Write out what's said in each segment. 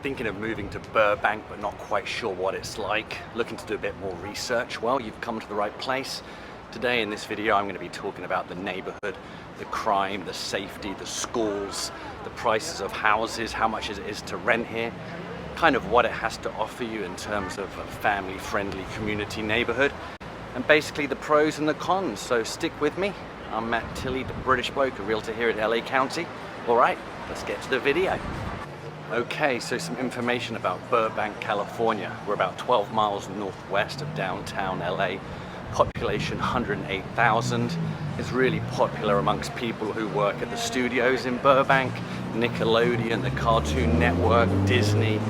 thinking of moving to Burbank but not quite sure what it's like, looking to do a bit more research, well, you've come to the right place. Today in this video I'm going to be talking about the neighborhood, the crime, the safety, the schools, the prices of houses, how much it is to rent here, kind of what it has to offer you in terms of a family-friendly community neighborhood, and basically the pros and the cons. So stick with me. I'm Matt Tilley, the British bloke, a realtor here at LA County. All right, let's get to the video. Okay, so some information about Burbank, California. We're about 12 miles northwest of downtown LA. Population 108,000. It's really popular amongst people who work at the studios in Burbank, Nickelodeon, the Cartoon Network, Disney,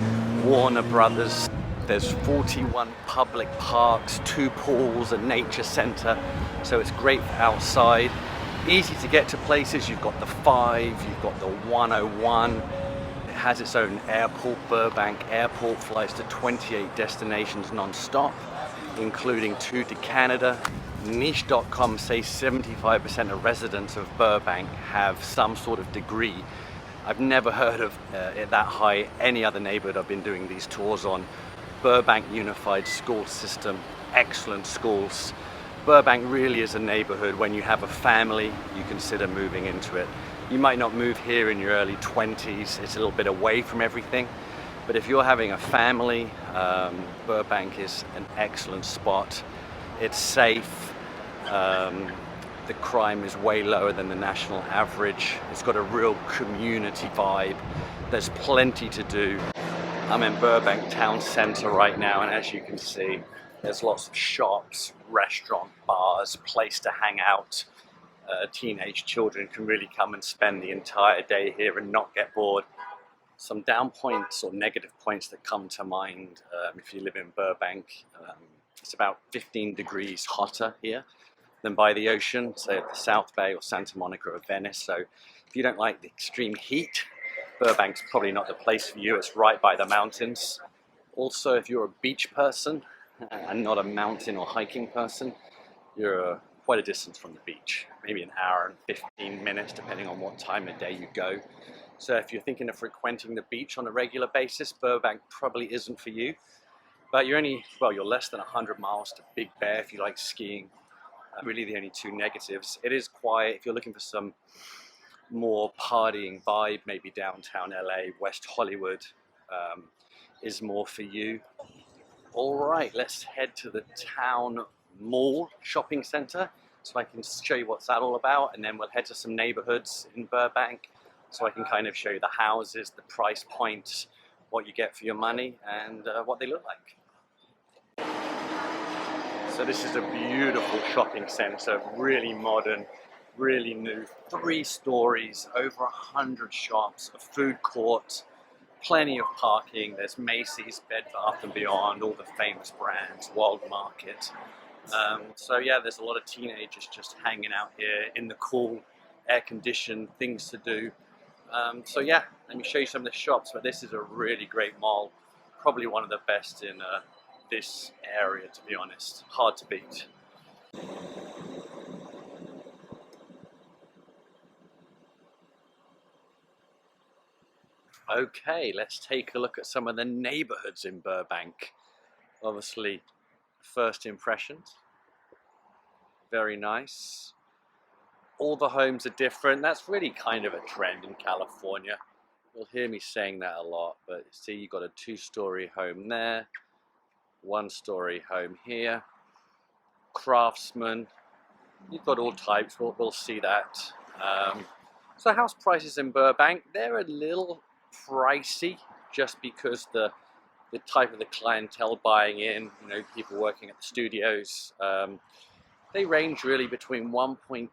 Warner Brothers. There's 41 public parks, 2 pools, a nature center, so it's great for outside. Easy to get to places. You've got the 5, you've got the 101. It has its own airport. Burbank Airport flies to 28 destinations non-stop, including 2 to Canada. Niche.com says 75% of residents of Burbank have some sort of degree. I've never heard of it that high any other neighborhood I've been doing these tours on. Burbank Unified School System, excellent schools. Burbank really is a neighborhood when you have a family, you consider moving into it. You might not move here in your early 20s, it's a little bit away from everything. But if you're having a family, Burbank is an excellent spot. It's safe. The crime is way lower than the national average. It's got a real community vibe. There's plenty to do. I'm in Burbank Town Center right now, and as you can see, there's lots of shops, restaurant, bars, place to hang out. Teenage children can really come and spend the entire day here and not get bored. Some down points or negative points that come to mind if you live in Burbank. It's about 15 degrees hotter here than by the ocean, say at the South Bay or Santa Monica or Venice. So if you don't like the extreme heat, Burbank's probably not the place for you. It's right by the mountains. Also, if you're a beach person and not a mountain or hiking person, you're quite a distance from the beach, maybe an hour and 15 minutes, depending on what time of day you go. So if you're thinking of frequenting the beach on a regular basis, Burbank probably isn't for you. But you're less than 100 miles to Big Bear if you like skiing. Really the only 2 negatives. It is quiet. If you're looking for some more partying vibe, maybe downtown LA, West Hollywood is more for you. All right, let's head to the town mall shopping center so I can show you what's that all about, and then we'll head to some neighborhoods in Burbank so I can kind of show you the houses, the price points, what you get for your money, and what they look like. So this is a beautiful shopping center, really modern, really new, 3 stories, over 100 shops, a food court, plenty of parking. There's Macy's, Bed Bath & Beyond, all the famous brands, World Market. So yeah, there's a lot of teenagers just hanging out here in the cool, air-conditioned, things to do. So yeah, let me show you some of the shops, but this is a really great mall, probably one of the best in this area, to be honest. Hard to beat. Okay, let's take a look at some of the neighborhoods in Burbank. Obviously, first impressions, very nice. All the homes are different. That's really kind of a trend in California. You'll hear me saying that a lot, but see, you've got a 2-story home there, 1-story home here, craftsman. You've got all types. We'll see that. So house prices in Burbank, they're a little pricey just because the type of the clientele buying in, people working at the studios. They range really between 1.2,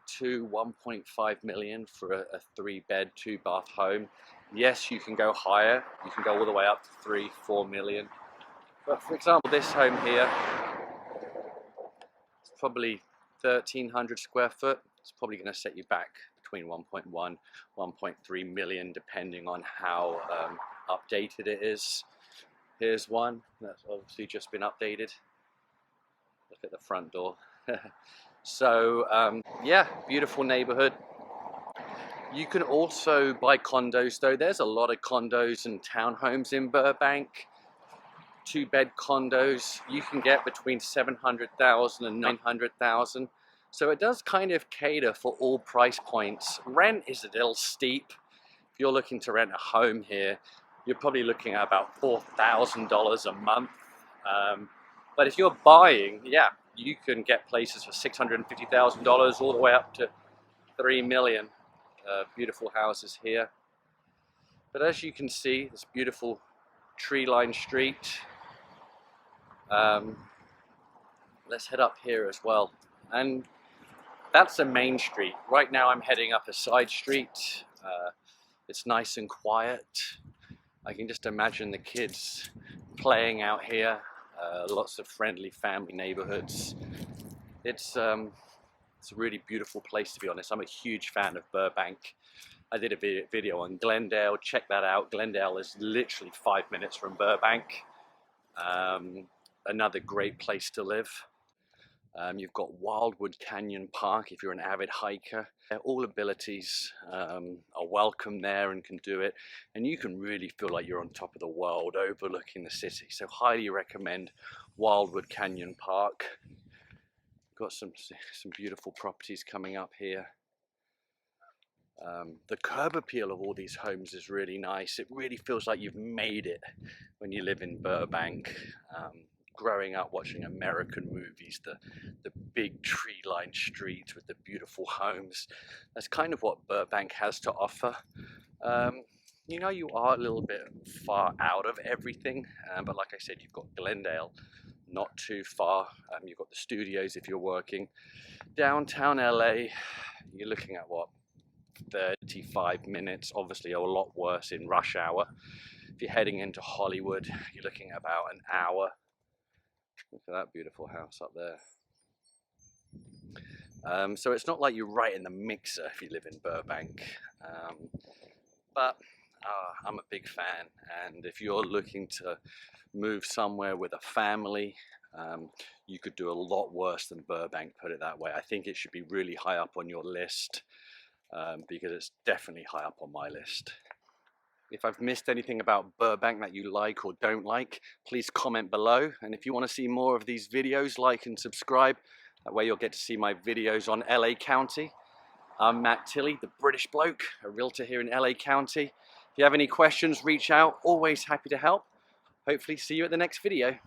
1.5 million for a 3-bed, 2-bath home. Yes, you can go higher. You can go all the way up to 3, 4 million. But for example, this home here, it's probably 1,300 square foot. It's probably going to set you back between 1.1, 1.3 million, depending on how updated it is. Here's one that's obviously just been updated. Look at the front door. So yeah, beautiful neighborhood. You can also buy condos though. There's a lot of condos and townhomes in Burbank. 2-bed condos you can get between 700,000 and 900,000. So it does kind of cater for all price points. Rent is a little steep. If you're looking to rent a home here, you're probably looking at about $4,000 a month. But if you're buying, yeah, you can get places for $650,000 all the way up to $3 million. Beautiful houses here. But as you can see, this beautiful tree-lined street. Let's head up here as well. And that's a main street. Right now I'm heading up a side street. It's nice and quiet. I can just imagine the kids playing out here. Lots of friendly family neighborhoods. It's a really beautiful place, to be honest. I'm a huge fan of Burbank. I did a video on Glendale. Check that out. Glendale is literally 5 minutes from Burbank. Another great place to live. You've got Wildwood Canyon Park if you're an avid hiker. All abilities are welcome there and can do it. And you can really feel like you're on top of the world overlooking the city. So highly recommend Wildwood Canyon Park. Got some beautiful properties coming up here. The curb appeal of all these homes is really nice. It really feels like you've made it when you live in Burbank. Growing up watching American movies, the big tree-lined streets with the beautiful homes. That's kind of what Burbank has to offer. You know, you are a little bit far out of everything, but like I said, you've got Glendale, not too far. You've got the studios if you're working. Downtown LA, you're looking at what? 35 minutes, obviously a lot worse in rush hour. If you're heading into Hollywood, you're looking at about an hour. Look at that beautiful house up there. So it's not like you're right in the mixer if you live in Burbank. But I'm a big fan, and if you're looking to move somewhere with a family, you could do a lot worse than Burbank, put it that way. I think it should be really high up on your list, because it's definitely high up on my list. If I've missed anything about Burbank that you like or don't like, please comment below. And if you want to see more of these videos, like and subscribe. That way you'll get to see my videos on LA County. I'm Matt Tilley, the British bloke, a realtor here in LA County. If you have any questions, reach out. Always happy to help. Hopefully see you at the next video.